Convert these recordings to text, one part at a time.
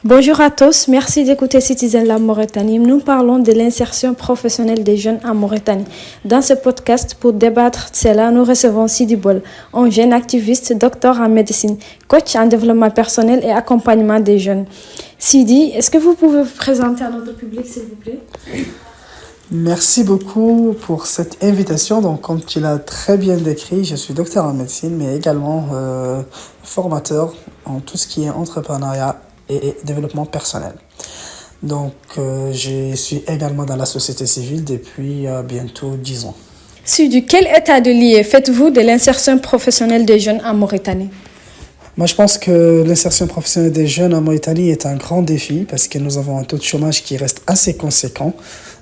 Bonjour à tous, merci d'écouter Citizen Lab Mauritanie. Nous parlons de l'insertion professionnelle des jeunes en Mauritanie. Dans ce podcast, pour débattre de cela, nous recevons Sidi Bol, un jeune activiste, docteur en médecine, coach en développement personnel et accompagnement des jeunes. Sidi, est-ce que vous pouvez vous présenter à notre public, s'il vous plaît? Merci beaucoup pour cette invitation. Donc, comme tu l'as très bien décrit, je suis docteur en médecine, mais également formateur en tout ce qui est entrepreneuriat et développement personnel. Donc, je suis également dans la société civile depuis bientôt 10 ans. Sidi, quel état de lieu faites-vous de l'insertion professionnelle des jeunes en Mauritanie? Moi, je pense que l'insertion professionnelle des jeunes en Mauritanie est un grand défi parce que nous avons un taux de chômage qui reste assez conséquent.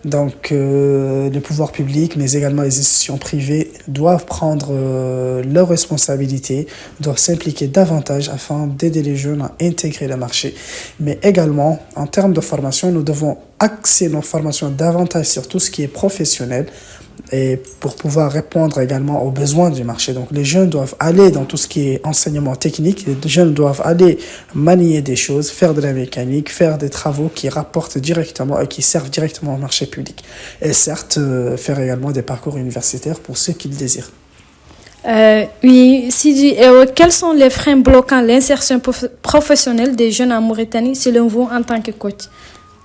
Donc, les pouvoirs publics, mais également les institutions privées doivent prendre leurs responsabilités, doivent s'impliquer davantage afin d'aider les jeunes à intégrer le marché. Mais également, en termes de formation, nous devons axer nos formations davantage sur tout ce qui est professionnel et pour pouvoir répondre également aux besoins du marché. Donc, les jeunes doivent aller dans tout ce qui est enseignement technique. Les jeunes doivent aller manier des choses, faire de la mécanique, faire des travaux qui rapportent directement et qui servent directement au marché public. Et certes, faire également des parcours universitaires pour ceux qui le désirent. Oui, Sidi, quels sont les freins bloquant l'insertion professionnelle des jeunes en Mauritanie selon vous en tant que coach?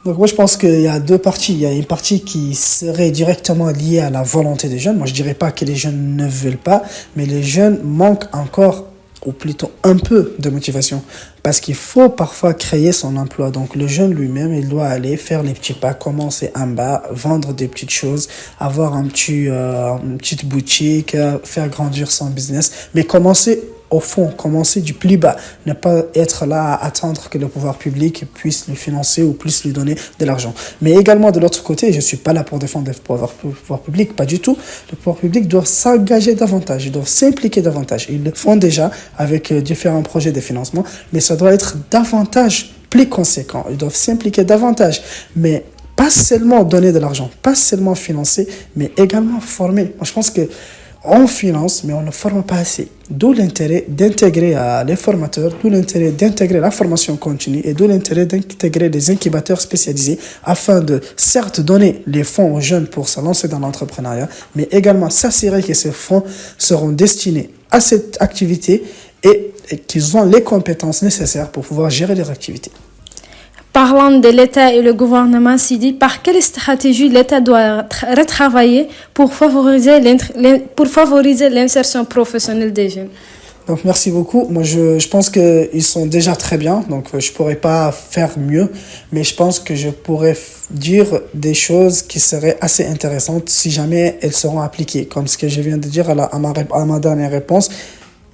Donc moi je pense qu'il y a deux parties. Il y a une partie qui serait directement liée à la volonté des jeunes. Moi je dirais pas que les jeunes ne veulent pas, mais les jeunes manquent encore, ou plutôt un peu de motivation. Parce qu'il faut parfois créer son emploi. Donc le jeune lui-même, il doit aller faire les petits pas, commencer en bas, vendre des petites choses, avoir une petite boutique, faire grandir son business, mais commencer au fond, commencer du plus bas, ne pas être là à attendre que le pouvoir public puisse lui financer ou puisse lui donner de l'argent. Mais également de l'autre côté, je ne suis pas là pour défendre le pouvoir public, pas du tout. Le pouvoir public doit s'engager davantage, ils doivent s'impliquer davantage. Ils le font déjà avec différents projets de financement, mais ça doit être davantage plus conséquent. Ils doivent s'impliquer davantage, mais pas seulement donner de l'argent, pas seulement financer, mais également former. Moi, je pense que on finance, mais on ne forme pas assez. D'où l'intérêt d'intégrer les formateurs, d'où l'intérêt d'intégrer la formation continue et d'où l'intérêt d'intégrer des incubateurs spécialisés afin de, certes, donner les fonds aux jeunes pour se lancer dans l'entrepreneuriat, mais également s'assurer que ces fonds seront destinés à cette activité et qu'ils ont les compétences nécessaires pour pouvoir gérer leur activité. Parlant de l'État et le gouvernement, Sidi, par quelle stratégie l'État doit retravailler pour favoriser l'insertion professionnelle des jeunes? Donc merci beaucoup. Moi je pense qu'ils sont déjà très bien, donc je pourrais pas faire mieux, mais je pense que je pourrais dire des choses qui seraient assez intéressantes si jamais elles seront appliquées, comme ce que je viens de dire à ma dernière réponse.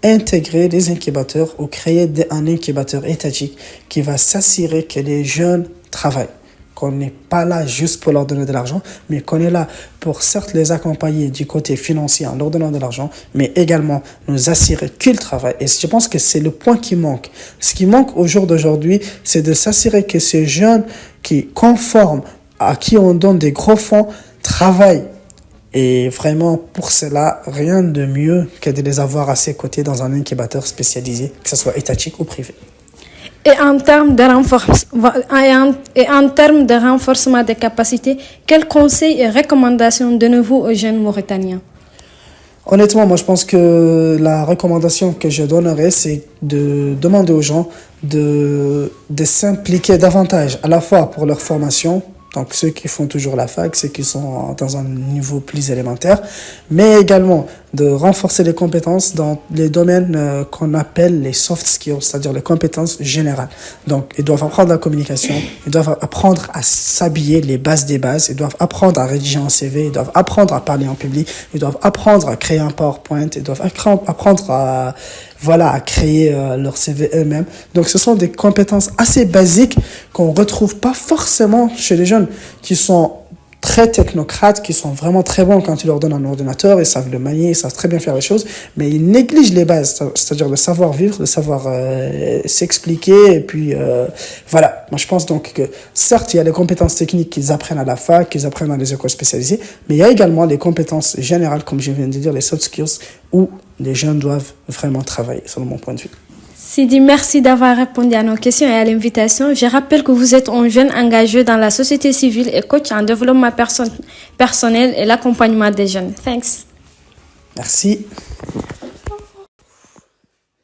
Intégrer les incubateurs ou créer un incubateur étatique qui va s'assurer que les jeunes travaillent. Qu'on n'est pas là juste pour leur donner de l'argent, mais qu'on est là pour certes les accompagner du côté financier en leur donnant de l'argent, mais également nous assurer qu'ils travaillent. Et je pense que c'est le point qui manque. Ce qui manque au jour d'aujourd'hui, c'est de s'assurer que ces jeunes qui conforment, à qui on donne des gros fonds, travaillent. Et vraiment, pour cela, rien de mieux que de les avoir à ses côtés dans un incubateur spécialisé, que ce soit étatique ou privé. Et en termes de renforcement des capacités, quels conseils et recommandations donnez-vous aux jeunes Mauritaniens? Honnêtement, moi je pense que la recommandation que je donnerais, c'est de demander aux gens de s'impliquer davantage, à la fois pour leur formation, donc ceux qui font toujours la fac, ceux qui sont dans un niveau plus élémentaire, mais également de renforcer les compétences dans les domaines qu'on appelle les soft skills, c'est-à-dire les compétences générales. Donc, ils doivent apprendre la communication, ils doivent apprendre à s'habiller, les bases des bases, ils doivent apprendre à rédiger un CV, ils doivent apprendre à parler en public, ils doivent apprendre à créer un PowerPoint, ils doivent apprendre à créer leur CV eux-mêmes. Donc, ce sont des compétences assez basiques qu'on ne retrouve pas forcément chez les jeunes qui sont très technocrates, qui sont vraiment très bons quand tu leur donnes un ordinateur, ils savent le manier, ils savent très bien faire les choses, mais ils négligent les bases, c'est-à-dire le savoir-vivre, le savoir s'expliquer, et puis voilà. Moi je pense donc que certes il y a les compétences techniques qu'ils apprennent à la fac, qu'ils apprennent dans les écoles spécialisées, mais il y a également les compétences générales, comme je viens de dire, les soft skills, où les jeunes doivent vraiment travailler, selon mon point de vue. Sidi, merci d'avoir répondu à nos questions et à l'invitation. Je rappelle que vous êtes un jeune engagé dans la société civile et coach en développement personnel et l'accompagnement des jeunes. Thanks. Merci.